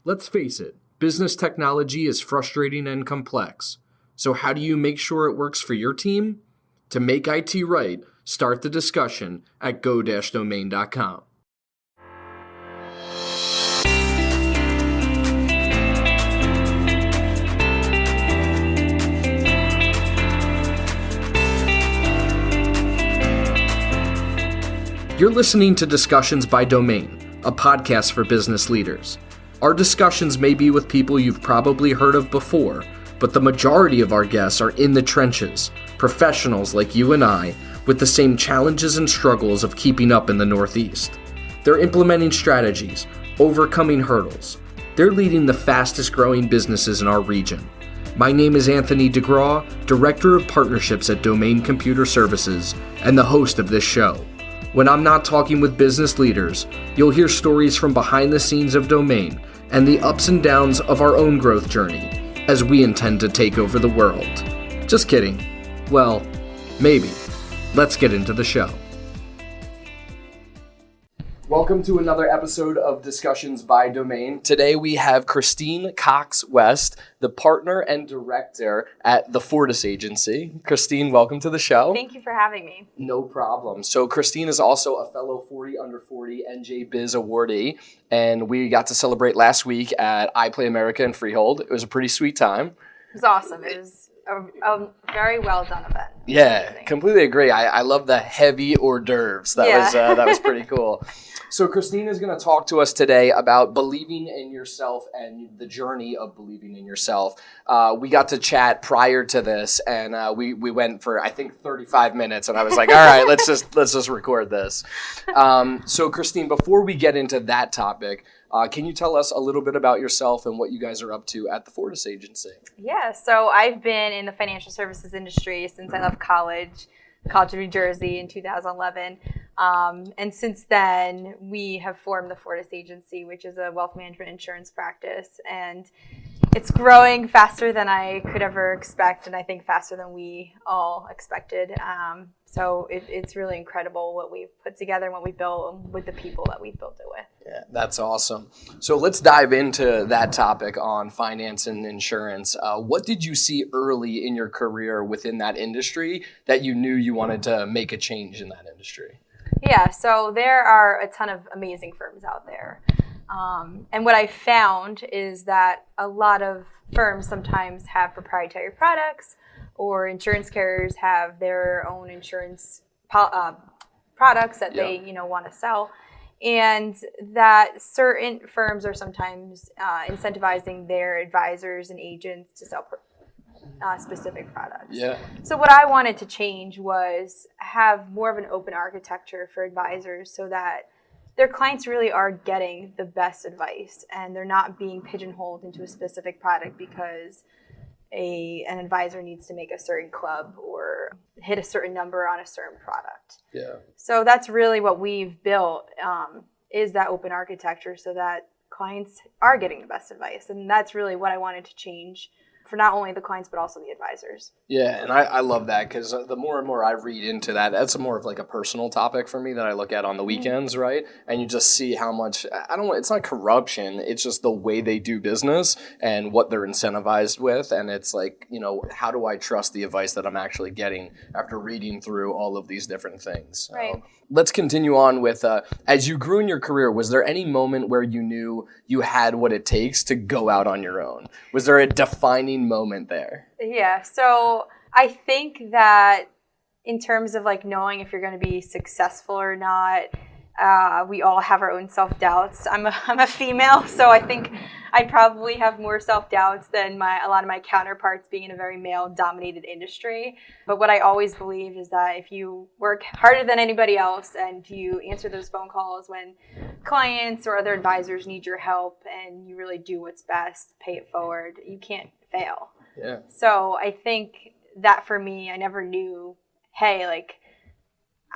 Let's face it, business technology is frustrating and complex. So how do you make sure it works for your team? To make IT right, start the discussion at go-domain.com. You're listening to Discussions by Domain, a podcast for business leaders. Our discussions may be with people you've probably heard of before, but the majority of our guests are in the trenches, professionals like you and I, with the same challenges and struggles of keeping up in the Northeast. They're implementing strategies, overcoming hurdles. They're leading the fastest growing businesses in our region. My name is Anthony DeGraw, Director of Partnerships at Domain Computer Services, and the host of this show. When I'm not talking with business leaders, you'll hear stories from behind the scenes of Domain and the ups and downs of our own growth journey, as we intend to take over the world. Just kidding. Well, maybe. Let's get into the show. Welcome to another episode of Discussions by Domain. Today we have Christine Cox-West, the partner and director at the Fortis Agency. Christine, welcome to the show. Thank you for having me. No problem. So Christine is also a fellow 40 Under 40 NJ Biz awardee, and we got to celebrate last week at I Play America in Freehold. It was a pretty sweet time. It was awesome. It was a very well done event. Yeah, completely agree. I love the heavy hors d'oeuvres. That was pretty cool. So Christine is going to talk to us today about believing in yourself and the journey of believing in yourself. We got to chat prior to this, and we went for I think 35 minutes, and I was like, all right, let's just record this. So Christine, before we get into that topic, can you tell us a little bit about yourself and what you guys are up to at the Fortis Agency? Yeah, so I've been in the financial services industry since I left college of New Jersey in 2011. And since then, we have formed the Fortis Agency, which is a wealth management insurance practice. And it's growing faster than I could ever expect, and I think faster than we all expected. So it's really incredible what we've put together and what we built with the people that we've built it with. Yeah, that's awesome. So let's dive into that topic on finance and insurance. What did you see early in your career within that industry that you knew you wanted to make a change in that industry? Yeah, so there are a ton of amazing firms out there. And what I found is that a lot of firms sometimes have proprietary products, or insurance carriers have their own insurance products that they want to sell, and that certain firms are sometimes incentivizing their advisors and agents to sell specific products. Yeah. So what I wanted to change was have more of an open architecture for advisors so that their clients really are getting the best advice and they're not being pigeonholed into a specific product because an advisor needs to make a certain club or hit a certain number on a certain product. Yeah. So that's really what we've built, is that open architecture so that clients are getting the best advice. And that's really what I wanted to change for not only the clients, but also the advisors. Yeah, and I love that because the more and more I read into that, that's more of like a personal topic for me that I look at on the weekends, right? And you just see how much, it's not corruption, it's just the way they do business and what they're incentivized with. And it's like, how do I trust the advice that I'm actually getting after reading through all of these different things? So, right. Let's continue on with, as you grew in your career, was there any moment where you knew you had what it takes to go out on your own? Was there a defining moment there? Yeah, so I think that in terms of like knowing if you're going to be successful or not, we all have our own self-doubts. I'm a female, so I think I probably have more self-doubts than a lot of my counterparts being in a very male-dominated industry. But what I always believe is that if you work harder than anybody else and you answer those phone calls when clients or other advisors need your help and you really do what's best, pay it forward, you can't fail. Yeah. So I think that for me, I never knew, hey, like,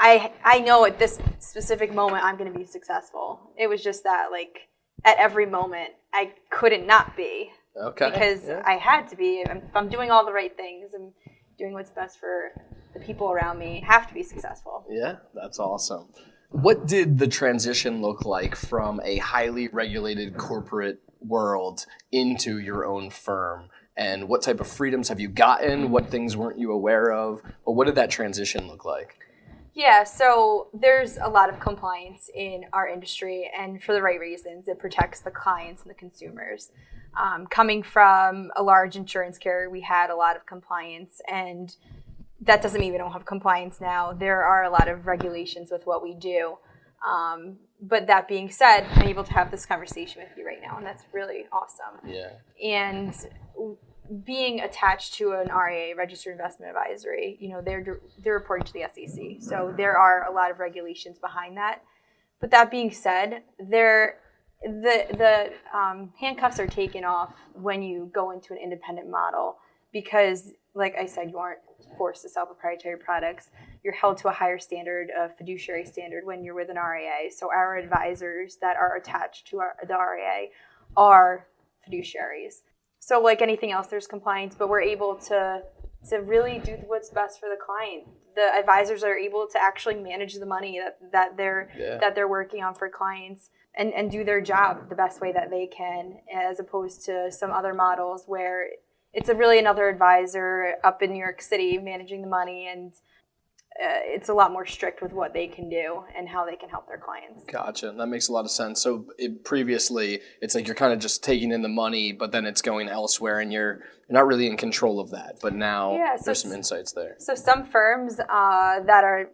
I know at this specific moment I'm going to be successful. It was just that, like, at every moment I couldn't not be. Okay. Because I had to be. If I'm doing all the right things, I'm doing what's best for the people around me, have to be successful. Yeah, that's awesome. What did the transition look like from a highly regulated corporate world into your own firm? And what type of freedoms have you gotten? What things weren't you aware of? But what did that transition look like? Yeah, so there's a lot of compliance in our industry, and for the right reasons. It protects the clients and the consumers. Coming from a large insurance carrier, we had a lot of compliance, and that doesn't mean we don't have compliance now. There are a lot of regulations with what we do. But that being said, I'm able to have this conversation with you right now, and that's really awesome. Yeah. And being attached to an RIA, Registered Investment Advisory, they're reporting to the SEC. So there are a lot of regulations behind that. But that being said, the handcuffs are taken off when you go into an independent model because, like I said, you aren't forced to sell proprietary products. You're held to a higher standard, a fiduciary standard, when you're with an RIA. So our advisors that are attached to the RIA are fiduciaries. So like anything else, there's compliance, but we're able to really do what's best for the client. The advisors are able to actually manage the money that they're working on for clients and do their job the best way that they can, as opposed to some other models where it's really another advisor up in New York City managing the money, and it's a lot more strict with what they can do and how they can help their clients. Gotcha. That makes a lot of sense. So previously, it's like you're kind of just taking in the money, but then it's going elsewhere, and you're not really in control of that. But now there's some insights there. So some firms that are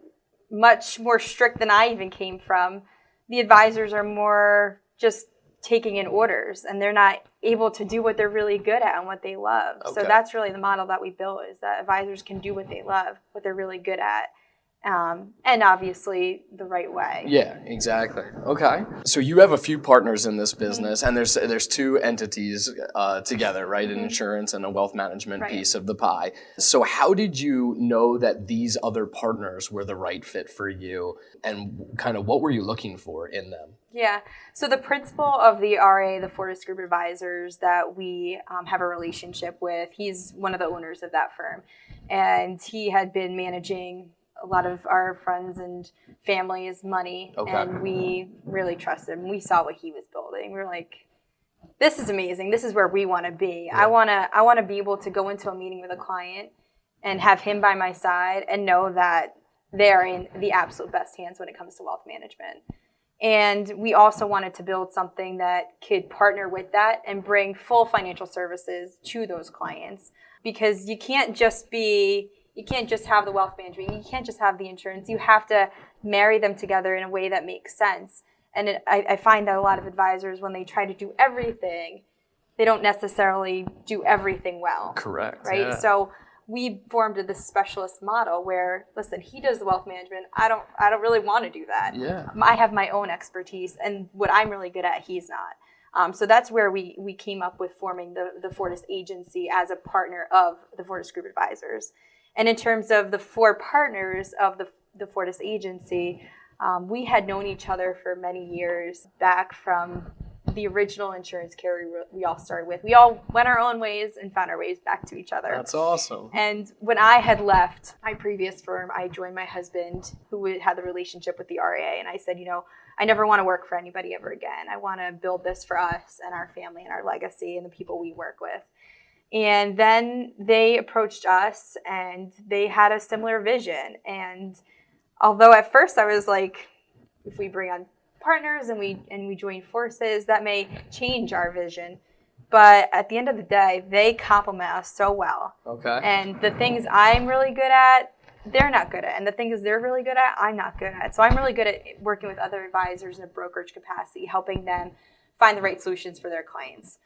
much more strict than I even came from, the advisors are more just taking in orders, and they're not able to do what they're really good at and what they love. Okay. So that's really the model that we built, is that advisors can do what they love, what they're really good at, and obviously the right way. Yeah, exactly. Okay. So you have a few partners in this business, and there's two entities together, right? An insurance and a wealth management piece of the pie. So how did you know that these other partners were the right fit for you, and kind of what were you looking for in them? Yeah. So the principal of the RA, the Fortis Group Advisors that we have a relationship with, he's one of the owners of that firm. And he had been managing a lot of our friends and family's money. Okay. And we really trusted him. We saw what he was building. We were like, this is amazing. This is where we want to be. Yeah. I want to be able to go into a meeting with a client and have him by my side and know that they're in the absolute best hands when it comes to wealth management. And we also wanted to build something that could partner with that and bring full financial services to those clients, because you can't just have the wealth management. You can't just have the insurance. You have to marry them together in a way that makes sense. And I find that a lot of advisors, when they try to do everything, they don't necessarily do everything well. Correct. Right. Yeah. So we formed this specialist model where, listen, he does the wealth management. I don't really want to do that. Yeah. I have my own expertise, and what I'm really good at, he's not. So that's where we came up with forming the Fortis Agency as a partner of the Fortis Group Advisors. And in terms of the four partners of the Fortis Agency, we had known each other for many years, back from the original insurance carrier we all started with. We all went our own ways and found our ways back to each other. That's awesome. And when I had left my previous firm, I joined my husband, who had the relationship with the RIA. And I said, I never want to work for anybody ever again. I want to build this for us and our family and our legacy and the people we work with. And then they approached us, and they had a similar vision. And although at first I was like, if we bring on partners and we join forces, that may change our vision. But at the end of the day, they complement us so well. Okay. And the things I'm really good at, they're not good at. And the things they're really good at, I'm not good at. So I'm really good at working with other advisors in a brokerage capacity, helping them find the right solutions for their clients.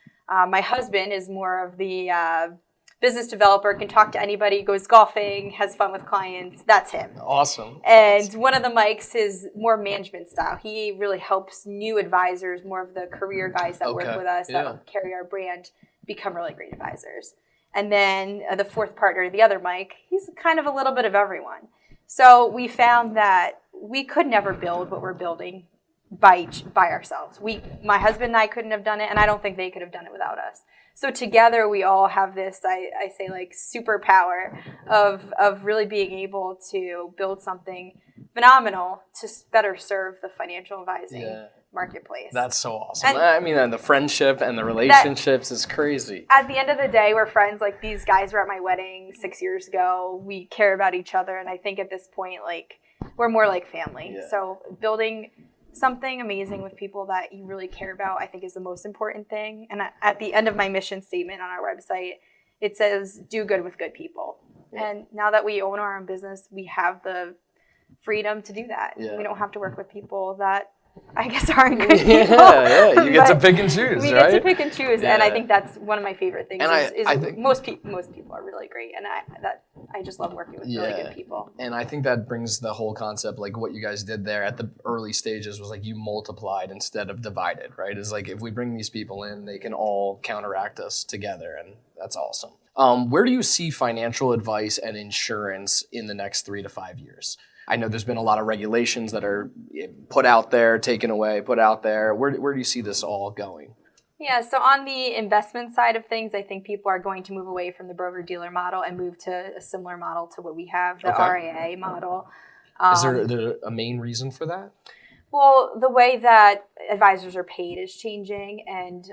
My husband is more of the business developer, can talk to anybody, goes golfing, has fun with clients. That's him. Awesome. And one of the Mikes is more management style. He really helps new advisors, more of the career guys that work with us, that carry our brand, become really great advisors. And then the fourth partner, the other Mike, he's kind of a little bit of everyone. So we found that we could never build what we're building by ourselves. My husband and I couldn't have done it, and I don't think they could have done it without us. So together we all have this, I say, like, superpower of really being able to build something phenomenal to better serve the financial advising marketplace. That's so awesome. And the friendship and the relationships is crazy. At the end of the day, we're friends. Like, these guys were at my wedding 6 years ago. We care about each other. And I think at this point, like, we're more like family. Yeah. So building something amazing with people that you really care about, I think, is the most important thing. And at the end of my mission statement on our website, it says, do good with good people. Yeah. And now that we own our own business, we have the freedom to do that. Yeah. We don't have to work with people that I guess aren't good people. Yeah. You get to pick and choose, we right? get to pick and choose, and I think that's one of my favorite things. And I think most people are really great, and I just love working with really good people. And I think that brings the whole concept, like what you guys did there at the early stages was like you multiplied instead of divided, right? It's like if we bring these people in, they can all counteract us together, and that's awesome. Where do you see financial advice and insurance in the next 3 to 5 years? I know there's been a lot of regulations that are put out there, taken away, put out there. Where do you see this all going? Yeah, so on the investment side of things, I think people are going to move away from the broker-dealer model and move to a similar model to what we have, the RIA model. Is there a main reason for that? Well, the way that advisors are paid is changing, and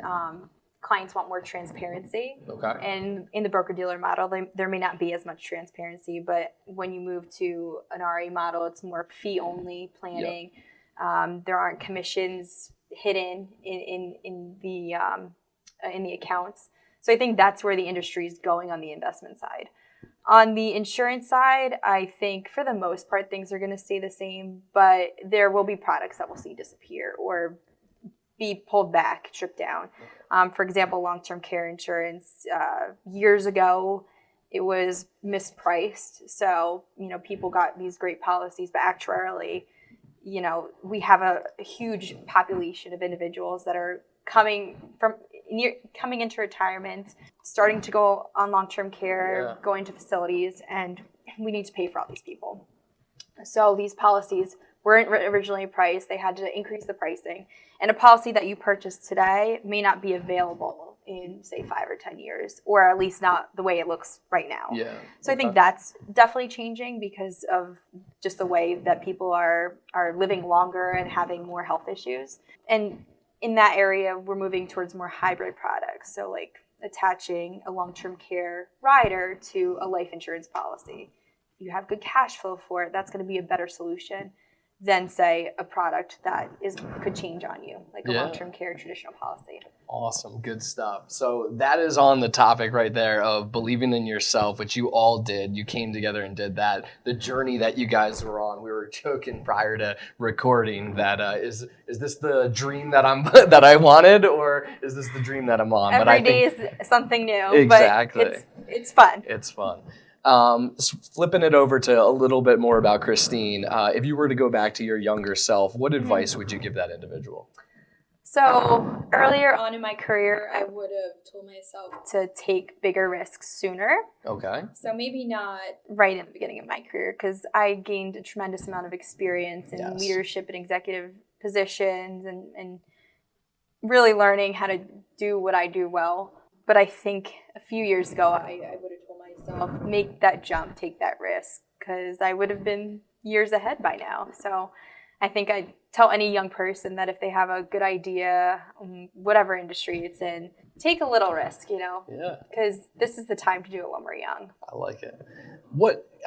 clients want more transparency. Okay. And in the broker-dealer model, there may not be as much transparency, but when you move to an RA model, it's more fee-only planning. Yep. There aren't commissions hidden in the accounts. So I think that's where the industry is going on the investment side. On the insurance side, I think for the most part, things are going to stay the same, but there will be products that we'll see disappear or be pulled back, stripped down. For example, long-term care insurance, years ago, it was mispriced. So, people got these great policies, but actuarially, we have a huge population of individuals that are coming into retirement, starting to go on long-term care, going to facilities, and we need to pay for all these people. So these policies weren't originally priced. They had to increase the pricing. And a policy that you purchase today may not be available in, say, 5 or 10 years, or at least not the way it looks right now. Yeah. So I think that's definitely changing because of just the way that people are living longer and having more health issues. And in that area, we're moving towards more hybrid products. So like attaching a long-term care rider to a life insurance policy. If you have good cash flow for it, that's going to be a better solution than, say, a product that could change on you, like a long-term care traditional policy. Awesome. Good stuff. So that is on the topic right there of believing in yourself, which you all did. You came together and did that. The journey that you guys were on, we were joking prior to recording that is this the dream that I wanted, or is this the dream that I'm on? Every day is something new. Exactly. But it's fun. It's fun. Flipping it over to a little bit more about Christine, if you were to go back to your younger self, what advice would you give that individual? So earlier on in my career, I would have told myself to take bigger risks sooner. Okay. So maybe not right in the beginning of my career, because I gained a tremendous amount of experience in leadership and executive positions and really learning how to do what I do well. But I think a few years ago, I would have told myself, make that jump, take that risk, because I would have been years ahead by now. So I think I'd tell any young person that if they have a good idea, whatever industry it's in, take a little risk, because this is the time to do it when we're young. I like it.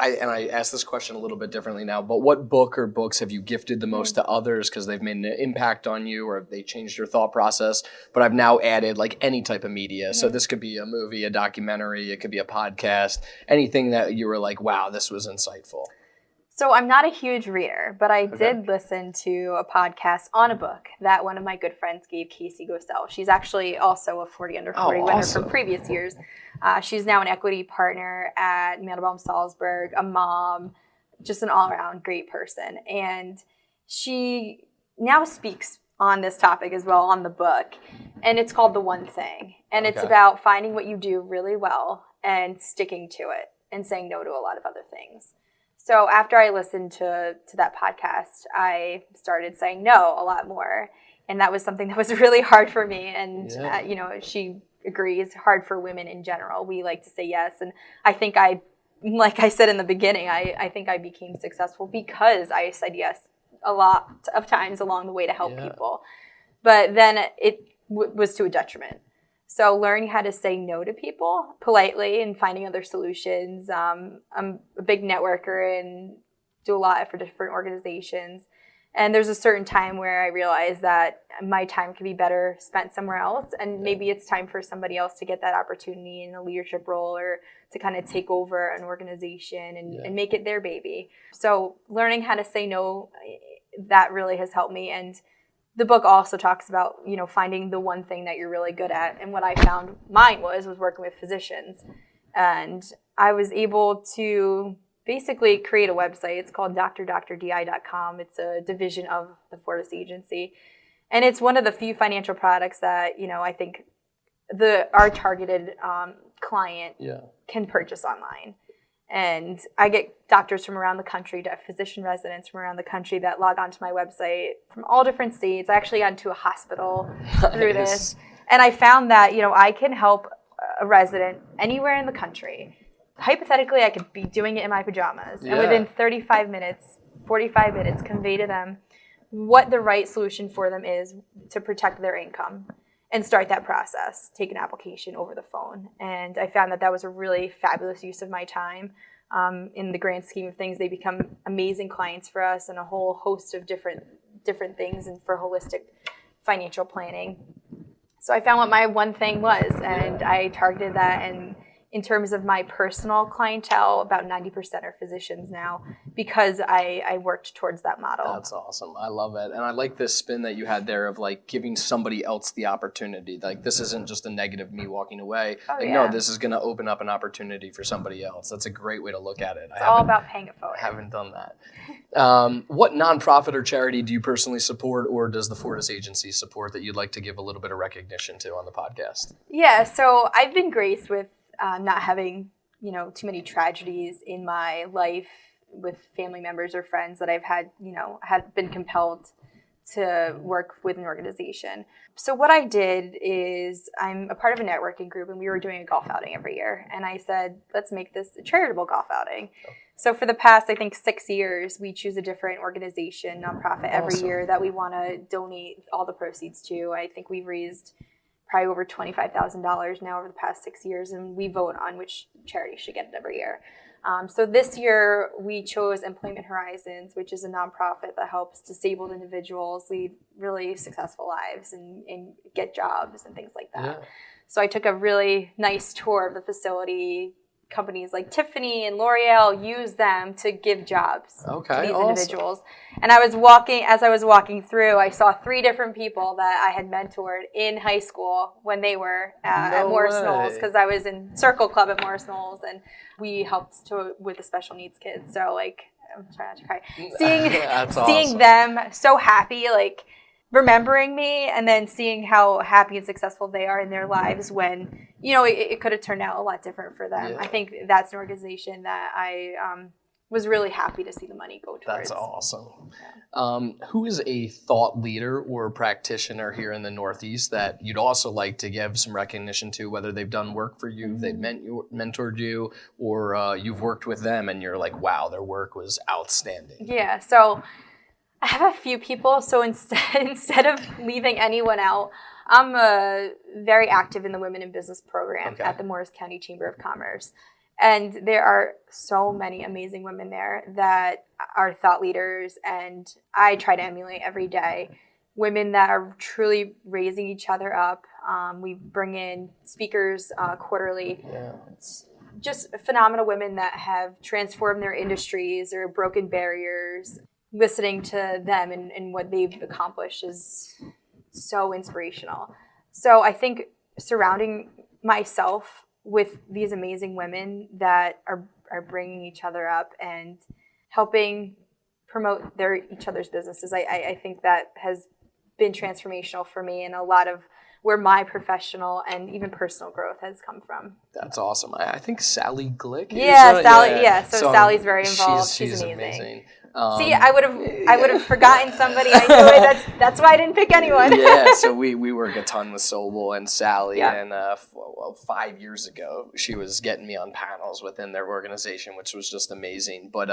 I asked this question a little bit differently now, but what book or books have you gifted the most to others because they've made an impact on you or they changed your thought process? But I've now added like any type of media. So this could be a movie, a documentary, it could be a podcast, anything that you were like, wow, this was insightful. So I'm not a huge reader, but I did listen to a podcast on a book that one of my good friends gave, Casey Gosell. She's actually also a 40 Under 40 winner from previous years. She's now an equity partner at Mandelbaum Salzburg, a mom, just an all-around great person. And she now speaks on this topic as well on the book, and it's called The One Thing. And it's about finding what you do really well and sticking to it and saying no to a lot of other things. So after I listened to that podcast, I started saying no a lot more. And that was something that was really hard for me. And, she agrees, hard for women in general. We like to say yes. And I think like I said in the beginning, I think I became successful because I said yes a lot of times along the way to help people. but then it was to a detriment. So learning how to say no to people politely and finding other solutions. I'm a big networker and do a lot for different organizations. And there's a certain time where I realized that my time could be better spent somewhere else. And maybe it's time for somebody else to get that opportunity in a leadership role or to kind of take over an organization and make it their baby. So learning how to say no, that really has helped me. And the book also talks about, finding the one thing that you're really good at. And what I found mine was working with physicians. And I was able to basically create a website. It's called drddi.com. It's a division of the Fortis Agency. And it's one of the few financial products that, I think our targeted client can purchase online. And I get doctors from around the country, physician residents from around the country that log onto my website from all different states. I actually got into a hospital through this. And I found that, I can help a resident anywhere in the country. Hypothetically, I could be doing it in my pajamas. And within 35 minutes, 45 minutes, convey to them what the right solution for them is to protect their income and start that process, take an application over the phone. And I found that was a really fabulous use of my time. In the grand scheme of things, they become amazing clients for us and a whole host of different things and for holistic financial planning. So I found what my one thing was, and I targeted that. And in terms of my personal clientele, about 90% are physicians now because I worked towards that model. That's awesome. I love it. And I like this spin that you had there of like giving somebody else the opportunity. Like this isn't just a negative me walking away. No, this is going to open up an opportunity for somebody else. That's a great way to look at it. It's all about paying it forward. I haven't done that. What nonprofit or charity do you personally support, or does the Fortis Agency support that you'd like to give a little bit of recognition to on the podcast? Yeah, so I've been graced with not having, too many tragedies in my life with family members or friends that I've had been compelled to work with an organization. So what I did is I'm a part of a networking group, and we were doing a golf outing every year. And I said, let's make this a charitable golf outing. So for the past, I think 6 years, we choose a different organization, nonprofit every year that we want to donate all the proceeds to. I think we've raised probably over $25,000 now over the past 6 years, and we vote on which charity should get it every year. So this year we chose Employment Horizons, which is a nonprofit that helps disabled individuals lead really successful lives and get jobs and things like that. Yeah. So I took a really nice tour of the facility. Companies like Tiffany and L'Oreal use them to give jobs to these individuals. And as I was walking through, I saw 3 different people that I had mentored in high school when they were at Morris Knolls, because I was in Circle Club at Morris Knolls, and we helped with the special needs kids. So I'm trying not to cry. Seeing them so happy, remembering me, and then seeing how happy and successful they are in their lives when, it could have turned out a lot different for them. Yeah. I think that's an organization that I was really happy to see the money go towards. That's awesome. Yeah. Who is a thought leader or practitioner here in the Northeast that you'd also like to give some recognition to, whether they've done work for you, they've mentored you, or you've worked with them and you're like, wow, their work was outstanding? Yeah, so I have a few people, so instead of leaving anyone out, I'm very active in the Women in Business program at the Morris County Chamber of Commerce. And there are so many amazing women there that are thought leaders, and I try to emulate every day. Women that are truly raising each other up. We bring in speakers quarterly. Yeah. Just phenomenal women that have transformed their industries or broken barriers. Listening to them and what they've accomplished is so inspirational. So I think surrounding myself with these amazing women that are bringing each other up and helping promote each other's businesses, I think that has been transformational for me, and a lot of where my professional and even personal growth has come from. That's awesome. I think Sally Glick. Yeah, Sally. Yeah, so Sally's very involved. She's amazing. See, I would have forgotten somebody. I knew it. That's why I didn't pick anyone. Yeah, so we work a ton with Sobel and Sally, and 5 years ago she was getting me on panels within their organization, which was just amazing. But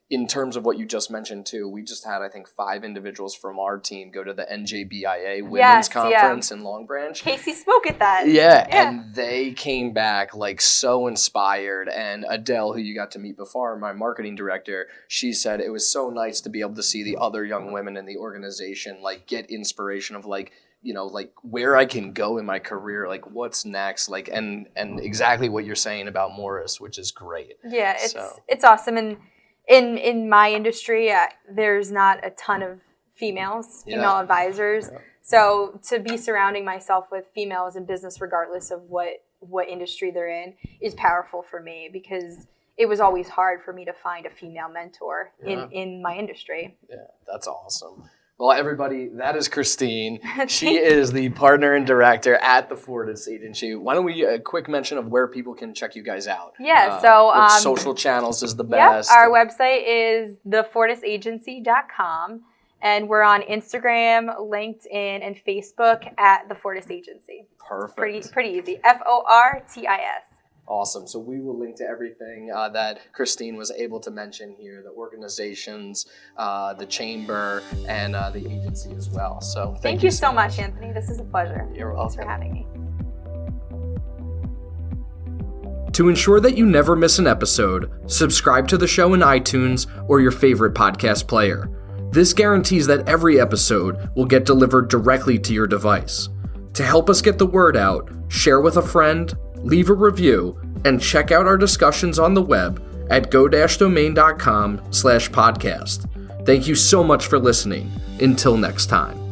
in terms of what you just mentioned too, we just had, I think, 5 individuals from our team go to the NJBIA Women's Conference in Long Branch. Casey spoke at that. Yeah, and they came back like so inspired. And Adele, who you got to meet before, my marketing director, she said it was so nice to be able to see the other young women in the organization like get inspiration of like, you know, like where I can go in my career, like what's next, like and exactly what you're saying about Morris, which is great. Yeah, it's awesome. And in my industry, there's not a ton of female advisors. Yeah. So to be surrounding myself with females in business, regardless of what industry they're in, is powerful for me, because it was always hard for me to find a female mentor in my industry. Yeah, that's awesome. Well, everybody, that is Christine. She is the partner and director at the Fortis Agency. Why don't we a quick mention of where people can check you guys out? Yeah, so which social channels is the best? Our website is thefortisagency.com, and we're on Instagram, LinkedIn, and Facebook at the Fortis Agency. Perfect. Pretty easy. FORTIS. Awesome. So we will link to everything that Christine was able to mention here, the organizations, the chamber, and the agency as well. So thank you so much, Anthony. This is a pleasure. You're welcome. Thanks for having me. To ensure that you never miss an episode, subscribe to the show in iTunes or your favorite podcast player. This guarantees that every episode will get delivered directly to your device. To help us get the word out, share with a friend, leave a review, and check out our discussions on the web at go-domain.com/podcast. Thank you so much for listening. Until next time.